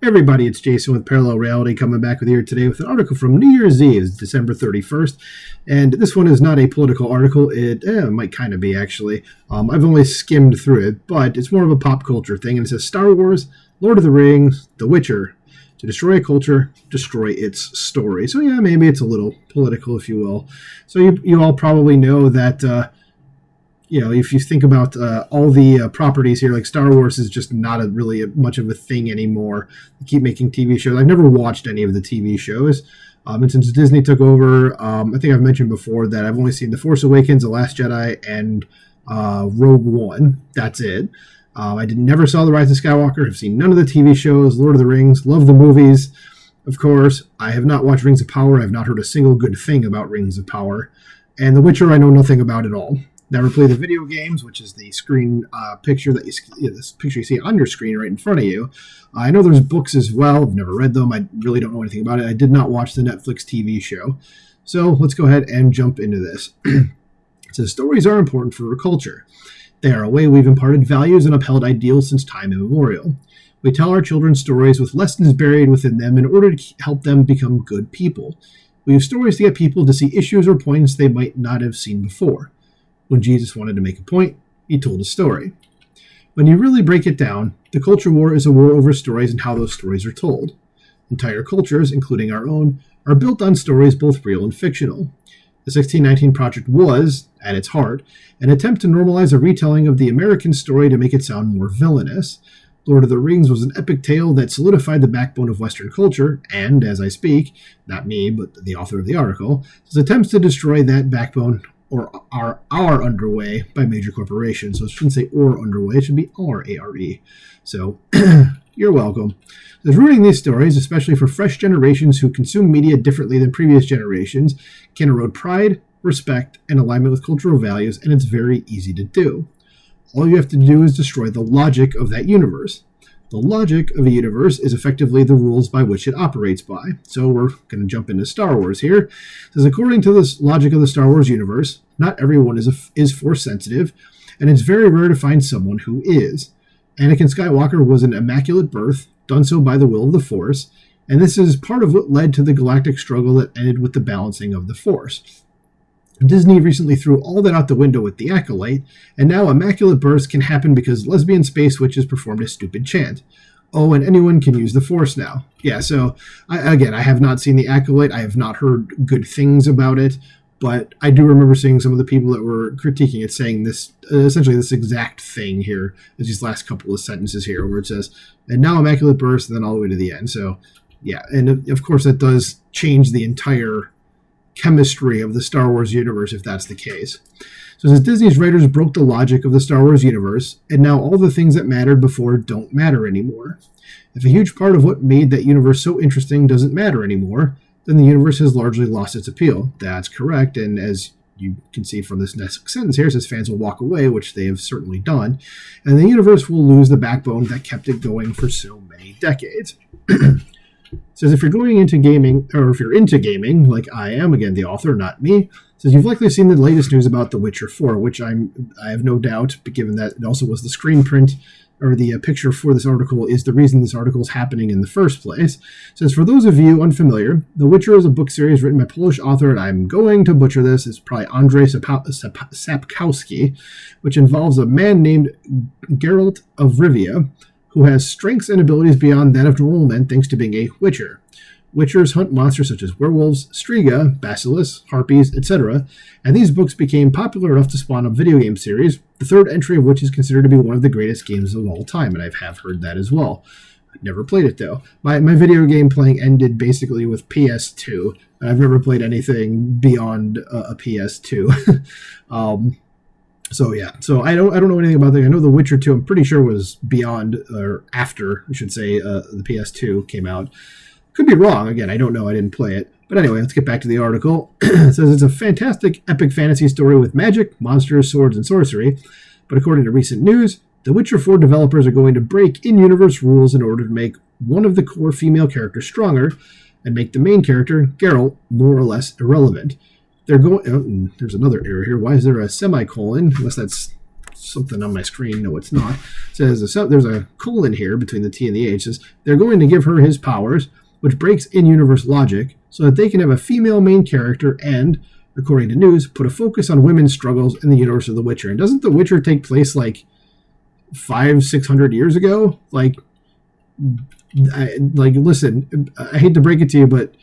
Everybody, it's Jason with Parallel Reality coming back with you today with an article from New Year's Eve, it's December 31st. And this one is not a political article. It might kind of be, actually. I've only skimmed through it, but it's more of a pop culture thing. And it says Star Wars, Lord of the Rings, The Witcher. To destroy a culture, destroy its story. So yeah, maybe it's a little political, if you will. So you all probably know that... if you think about all the properties here, like Star Wars is just not really much of a thing anymore. They keep making TV shows. I've never watched any of the TV shows. And since Disney took over, I think I've mentioned before that I've only seen The Force Awakens, The Last Jedi, and Rogue One. That's it. I never saw The Rise of Skywalker. I've seen none of the TV shows, Lord of the Rings, love the movies. Of course, I have not watched Rings of Power. I've not heard a single good thing about Rings of Power. And The Witcher I know nothing about at all. Never play the video games, which is the screen picture that this picture you see on your screen right in front of you. I know there's books as well. I've never read them. I really don't know anything about it. I did not watch the Netflix TV show. So let's go ahead and jump into this. It says, stories are important for our culture. They are a way we've imparted values and upheld ideals since time immemorial. We tell our children stories with lessons buried within them in order to help them become good people. We use stories to get people to see issues or points they might not have seen before. When Jesus wanted to make a point, he told a story. When you really break it down, the culture war is a war over stories and how those stories are told. Entire cultures, including our own, are built on stories both real and fictional. The 1619 Project was, at its heart, an attempt to normalize a retelling of the American story to make it sound more villainous. Lord of the Rings was an epic tale that solidified the backbone of Western culture, and, as I speak, not me, but the author of the article, his attempts to destroy that backbone are underway by major corporations. So it shouldn't say or underway, it should be R-A-R-E. So, you're welcome. There's ruining these stories, especially for fresh generations who consume media differently than previous generations, can erode pride, respect, and alignment with cultural values, and it's very easy to do. All you have to do is destroy the logic of that universe. The logic of a universe is effectively the rules by which it operates by. So we're going to jump into Star Wars here. It says, according to this logic of the Star Wars universe, not everyone is force sensitive, and it's very rare to find someone who is. Anakin Skywalker was an immaculate birth, done so by the will of the Force, and this is part of what led to the galactic struggle that ended with the balancing of the Force. Disney recently threw all that out the window with The Acolyte, and now immaculate births can happen because lesbian space witches performed a stupid chant. Oh, and anyone can use the Force now. Yeah, so, I have not seen The Acolyte. I have not heard good things about it, but I do remember seeing some of the people that were critiquing it saying this, essentially this exact thing here, as these last couple of sentences here, where it says, and now immaculate births, and then all the way to the end. So, yeah, and of course that does change the entire chemistry of the Star Wars universe, if that's the case. So since Disney's writers broke the logic of the Star Wars universe, and now all the things that mattered before don't matter anymore. If a huge part of what made that universe so interesting doesn't matter anymore, then the universe has largely lost its appeal. That's correct, and as you can see from this next sentence here, it says fans will walk away, which they have certainly done, and the universe will lose the backbone that kept it going for so many decades. Says if you're going into gaming, or if you're into gaming, like I am, again, the author, not me, says you've likely seen the latest news about The Witcher 4, which I have no doubt, but given that it also was the screen print, or the picture for this article is the reason this article is happening in the first place. Says, for those of you unfamiliar, The Witcher is a book series written by Polish author, and I'm going to butcher this, it's probably Andrzej Sapkowski, which involves a man named Geralt of Rivia, who has strengths and abilities beyond that of normal men thanks to being a witcher. Witchers hunt monsters such as werewolves, striga, basilisks, harpies, etc., and these books became popular enough to spawn a video game series, the third entry of which is considered to be one of the greatest games of all time, and I have heard that as well. I've never played it, though. My video game playing ended basically with PS2. I've never played anything beyond a PS2. So yeah, so I don't know anything about that. I know The Witcher 2, I'm pretty sure was beyond, or after, I should say, the PS2 came out. Could be wrong. Again, I don't know. I didn't play it. But anyway, let's get back to the article. It says it's a fantastic epic fantasy story with magic, monsters, swords, and sorcery. But according to recent news, The Witcher 4 developers are going to break in-universe rules in order to make one of the core female characters stronger and make the main character, Geralt, more or less irrelevant. They're going... Oh, there's another error here. Why is there a semicolon? Unless that's something on my screen. No, it's not. It says there's a colon here between the T and the H. It says they're going to give her his powers, which breaks in-universe logic, so that they can have a female main character and, according to news, put a focus on women's struggles in the universe of The Witcher. And doesn't The Witcher take place like 500-600 years ago? Listen, I hate to break it to you, but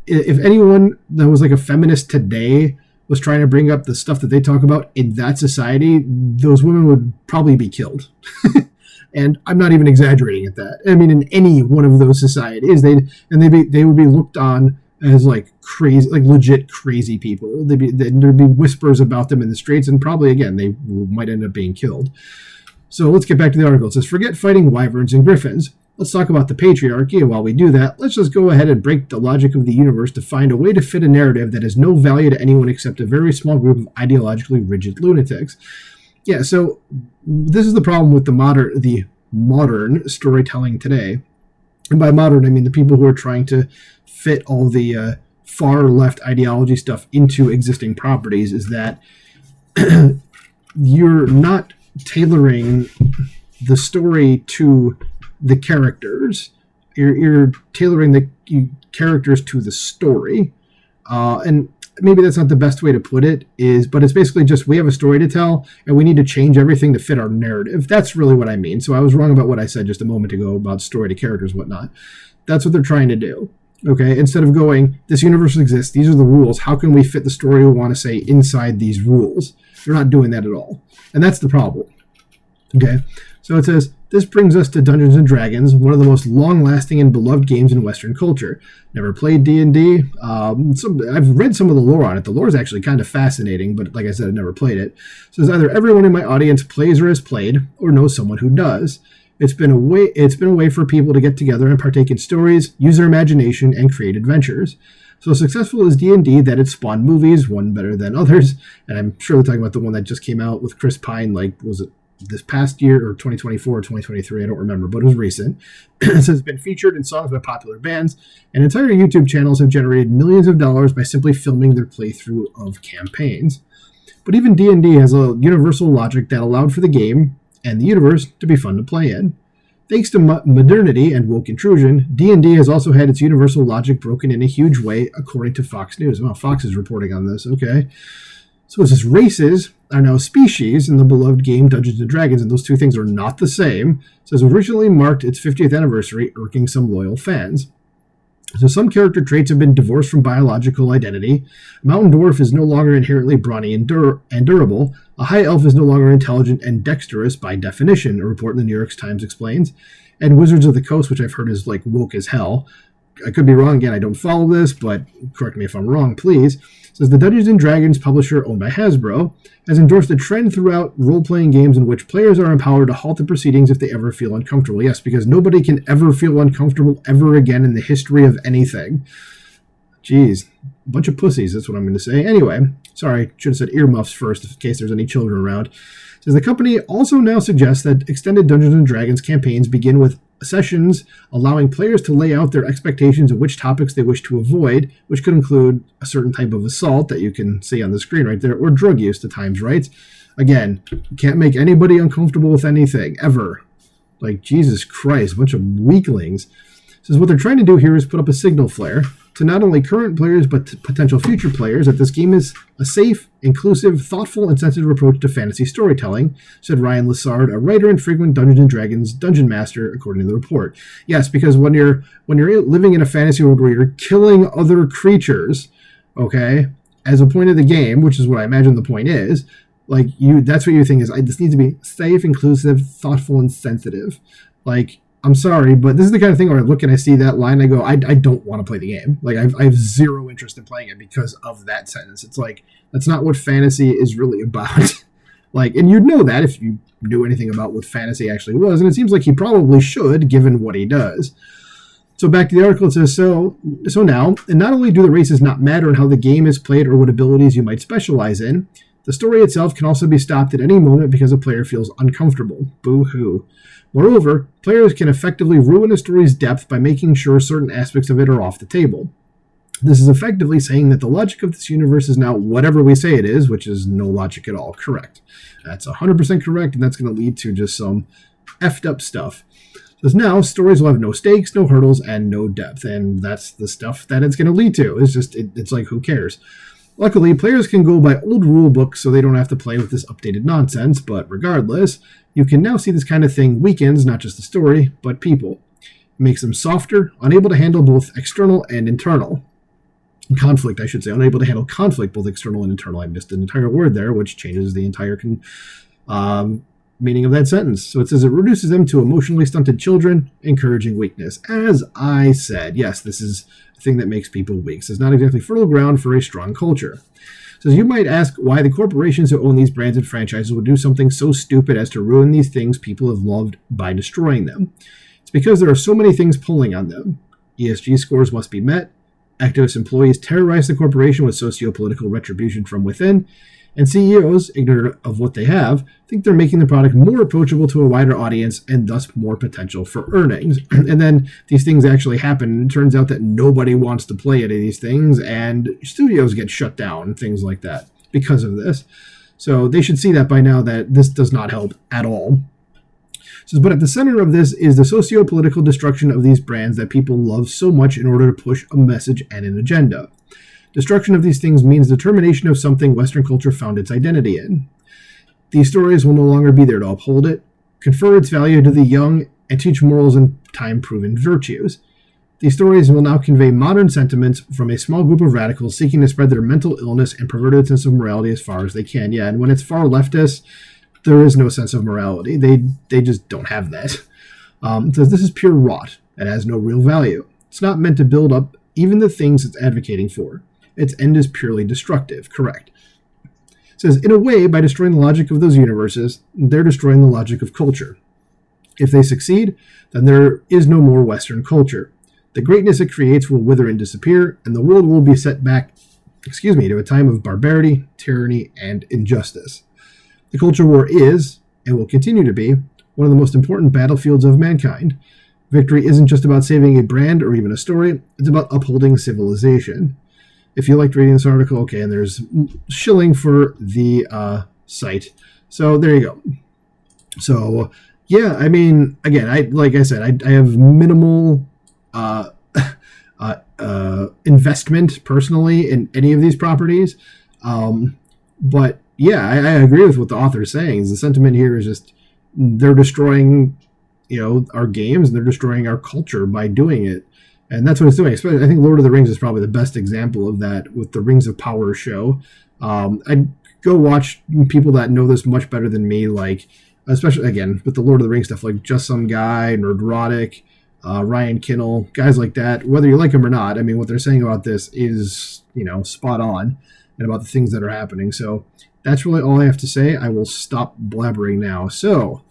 if anyone that was like a feminist today was trying to bring up the stuff that they talk about in that society, those women would probably be killed. And I'm not even exaggerating at that. I mean, in any one of those societies, they would be looked on as like crazy, like legit crazy people. There'd be whispers about them in the streets, and probably again they might end up being killed. So let's get back to the article. It says, forget fighting wyverns and griffins. Let's talk about the patriarchy, and while we do that, let's just go ahead and break the logic of the universe to find a way to fit a narrative that has no value to anyone except a very small group of ideologically rigid lunatics. Yeah, so this is the problem with the modern storytelling today. And by modern, I mean the people who are trying to fit all the far left ideology stuff into existing properties, is that you're not tailoring the story to the characters. You're tailoring the characters to the story. And maybe that's not the best way to put it, but it's basically just we have a story to tell and we need to change everything to fit our narrative. That's really what I mean. So I was wrong about what I said just a moment ago about story to characters, whatnot. That's what they're trying to do. Okay, instead of going, this universe exists, these are the rules, how can we fit the story we want to say inside these rules? They're not doing that at all. And that's the problem. Okay, so it says, this brings us to Dungeons & Dragons, one of the most long-lasting and beloved games in Western culture. Never played D&D. I've read some of the lore on it. The lore is actually kind of fascinating, but like I said, I've never played it. So it's either everyone in my audience plays or has played, or knows someone who does. It's been a way for people to get together and partake in stories, use their imagination, and create adventures. So successful is D&D that it spawned movies, one better than others, and I'm sure they're talking about the one that just came out with Chris Pine, was it this past year, or 2024 or 2023, I don't remember, but it was recent. It says it's been featured in songs by popular bands, and entire YouTube channels have generated millions of dollars by simply filming their playthrough of campaigns. But even D&D has a universal logic that allowed for the game and the universe to be fun to play in. Thanks to modernity and woke intrusion, D&D has also had its universal logic broken in a huge way, according to Fox News. Well, Fox is reporting on this, okay. So it says races are now species in the beloved game Dungeons & Dragons, and those two things are not the same. It says originally marked its 50th anniversary, irking some loyal fans. So some character traits have been divorced from biological identity. A mountain dwarf is no longer inherently brawny and durable. A high elf is no longer intelligent and dexterous by definition, a report in the New York Times explains. And Wizards of the Coast, which I've heard is like woke as hell. I could be wrong, again, I don't follow this, but correct me if I'm wrong, please. It says the Dungeons & Dragons publisher owned by Hasbro has endorsed a trend throughout role-playing games in which players are empowered to halt the proceedings if they ever feel uncomfortable. Yes, because nobody can ever feel uncomfortable ever again in the history of anything. Jeez, a bunch of pussies, that's what I'm going to say. Anyway, sorry, should have said earmuffs first in case there's any children around. It says the company also now suggests that extended Dungeons & Dragons campaigns begin with sessions allowing players to lay out their expectations of which topics they wish to avoid, which could include a certain type of assault that you can see on the screen right there, or drug use at times, right? Again, you can't make anybody uncomfortable with anything, ever. Like, Jesus Christ, a bunch of weaklings. It says what they're trying to do here is put up a signal flare to not only current players but to potential future players that this game is a safe, inclusive, thoughtful, and sensitive approach to fantasy storytelling, said Ryan Lessard, a writer and frequent Dungeons & Dragons dungeon master, according to the report. Yes, because when you're living in a fantasy world where you're killing other creatures, okay, as a point of the game, which is what I imagine the point is, like that's what you think is, this needs to be safe, inclusive, thoughtful, and sensitive. Like, I'm sorry, but this is the kind of thing where I look and I see that line, I go, I don't want to play the game. Like, I have zero interest in playing it because of that sentence. It's like, that's not what fantasy is really about. Like, and you'd know that if you knew anything about what fantasy actually was, and it seems like he probably should, given what he does. So back to the article, it says, so now, and not only do the races not matter in how the game is played or what abilities you might specialize in, the story itself can also be stopped at any moment because a player feels uncomfortable. Boo-hoo. Moreover, players can effectively ruin a story's depth by making sure certain aspects of it are off the table. This is effectively saying that the logic of this universe is now whatever we say it is, which is no logic at all. Correct. That's 100% correct, and that's going to lead to just some effed up stuff. Because now stories will have no stakes, no hurdles, and no depth, and that's the stuff that it's going to lead to. It's just, it's like, who cares? Luckily, players can go by old rule books so they don't have to play with this updated nonsense, but regardless, you can now see this kind of thing weakens not just the story, but people. It makes them softer, unable to handle both external and internal. Conflict, I should say, unable to handle conflict, both external and internal. I missed an entire word there, which changes the entire meaning of that sentence. So it says it reduces them to emotionally stunted children, encouraging weakness. As I said, yes, this is a thing that makes people weak. So it's not exactly fertile ground for a strong culture. So you might ask why the corporations who own these brands and franchises would do something so stupid as to ruin these things people have loved by destroying them. It's because there are so many things pulling on them. ESG scores must be met. Activist employees terrorize the corporation with socio-political retribution from within. And CEOs, ignorant of what they have, think they're making the product more approachable to a wider audience and thus more potential for earnings. And then these things actually happen, and it turns out that nobody wants to play any of these things, and studios get shut down, things like that, because of this. So they should see that by now that this does not help at all. Says, but at the center of this is the socio-political destruction of these brands that people love so much in order to push a message and an agenda. Destruction of these things means the termination of something Western culture found its identity in. These stories will no longer be there to uphold it, confer its value to the young, and teach morals and time-proven virtues. These stories will now convey modern sentiments from a small group of radicals seeking to spread their mental illness and perverted sense of morality as far as they can. Yeah, and when it's far leftist, there is no sense of morality. They just don't have that. It says this is pure rot. It has no real value. It's not meant to build up even the things it's advocating for. Its end is purely destructive. Correct. It says, in a way, by destroying the logic of those universes, they're destroying the logic of culture. If they succeed, then there is no more Western culture. The greatness it creates will wither and disappear, and the world will be set back, to a time of barbarity, tyranny, and injustice. The culture war is, and will continue to be, one of the most important battlefields of mankind. Victory isn't just about saving a brand or even a story, it's about upholding civilization. If you liked reading this article, okay, and there's shilling for the site. So there you go. So, yeah, I mean, again, I have minimal investment personally in any of these properties. But, yeah, I agree with what the author is saying. The sentiment here is just they're destroying, our games, and they're destroying our culture by doing it. And that's what it's doing. Especially, I think Lord of the Rings is probably the best example of that with the Rings of Power show. I'd go watch people that know this much better than me, like, especially, again, with the Lord of the Rings stuff, like Just Some Guy, Nerdrotic, Ryan Kinnell, guys like that, whether you like them or not. I mean, what they're saying about this is, spot on, and about the things that are happening. So that's really all I have to say. I will stop blabbering now. So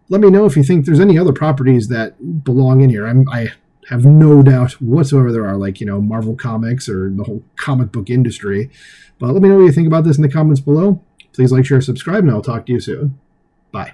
let me know if you think there's any other properties that belong in here. I have no doubt whatsoever there are, like, Marvel Comics or the whole comic book industry. But let me know what you think about this in the comments below. Please like, share, subscribe, and I'll talk to you soon. Bye.